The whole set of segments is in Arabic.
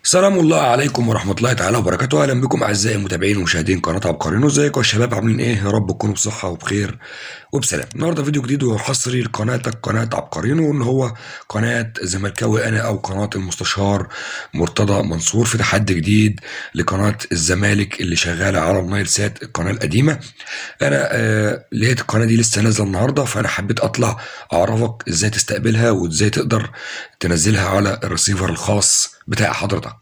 سلام الله عليكم ورحمة الله تعالى وبركاته. أهلا بكم أعزائي المتابعين ومشاهدين قناة عبقريين. ازيكم يا شباب، عاملين إيه؟ يا رب تكونوا بصحة وبخير وبسلام. النهارده فيديو جديد وحصري لقناتك قناة عبقريين، وإن هو قناة زملكاوي أنا أو قناة المستشار مرتضى منصور في تحدي جديد لقناة الزمالك اللي شغالة على النايل سات القناة القديمة. أنا لقيت القناة دي لسه نازلة النهارده، فأنا حبيت أطلع أعرفك إزاي تستقبلها وإزاي تقدر تنزلها على الريسيفر الخاص بتاع حضرتك.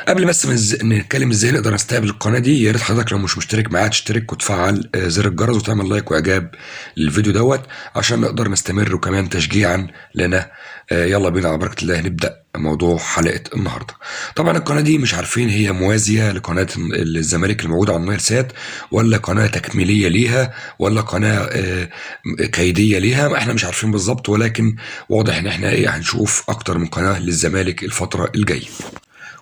قبل بس ما نتكلم ازاي نقدر نستقبل القناه دي، يا ريت حضرتك لو مش مشترك معاها تشترك وتفعل زر الجرس وتعمل لايك واعجاب للفيديو دوت عشان نقدر نستمر، وكمان تشجيعا لنا. يلا بينا على بركه الله نبدا موضوع حلقه النهارده. طبعا القناه دي مش عارفين هي موازيه لقناه الزمالك الموجوده على النايل سات، ولا قناه تكميليه ليها، ولا قناه كيديه ليها. احنا مش عارفين بالظبط، ولكن واضح ان احنا هنشوف اكتر من قناه للزمالك الفتره الجايه.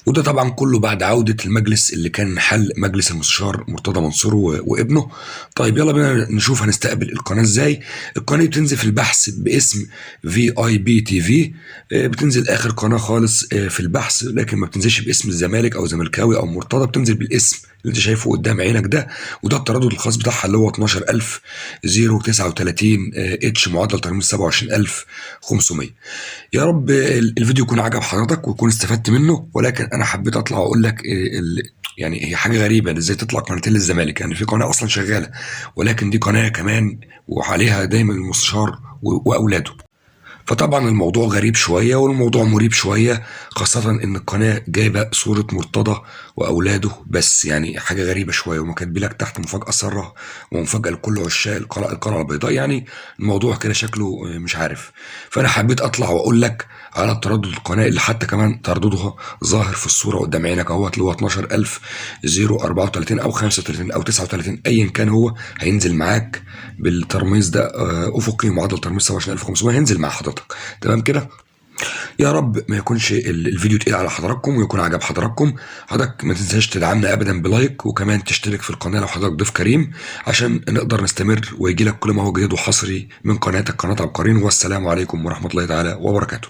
وده طبعا كله بعد عودة المجلس اللي كان حل مجلس المستشار مرتضى منصور وابنه. طيب يلا بينا نشوف هنستقبل القناة ازاي. القناة بتنزل في البحث باسم في اي بي تي في، بتنزل اخر قناة خالص في البحث، لكن ما بتنزلش باسم الزمالك او زملكاوي او مرتضى، بتنزل بالاسم اللي انت شايفه قدام عينك ده. وده التردد الخاص بتاعها اللي هو 12039 اتش، معدل ترميز 27500. يا رب الفيديو يكون عجب حضرتك ويكون استفدت منه، ولكن انا حبيت اطلع واقول لك يعني هي حاجه غريبه إن ازاي تطلع قناتين للزمالك. يعني في قناه اصلا شغاله، ولكن دي قناه كمان وعليها دايما المستشار واولاده. فطبعا الموضوع غريب شوية والموضوع مريب شوية، خاصة إن القناة جايبة صورة مرتضى وأولاده بس. يعني حاجة غريبة شوية، وما كاتبين لك تحت مفاجأة سارة ومفاجأة لكل عشاق القلعة البيضاء. يعني الموضوع كده شكله مش عارف. فأنا حبيت أطلع وأقول لك على تردد القناة اللي حتى كمان ترددها ظاهر في الصورة قدام عينك أهوت، اللي هو 12034 أو 35 أو 39 أيا كان. هو هينزل معاك بالترميز ده أفقي، معدل ترميز 27500 هينزل مع حضرتك. تمام كده. يا رب ما يكونش الفيديو تقيل على حضراتكم ويكون عجب حضراتكم. حضرتك ما تنساش تدعمنا ابدا بلايك، وكمان تشترك في القناه لو حضرتك ضيف كريم، عشان نقدر نستمر ويجي لك كل ما هو جديد وحصري من قناتك قناه عبقريين. والسلام عليكم ورحمه الله تعالى وبركاته.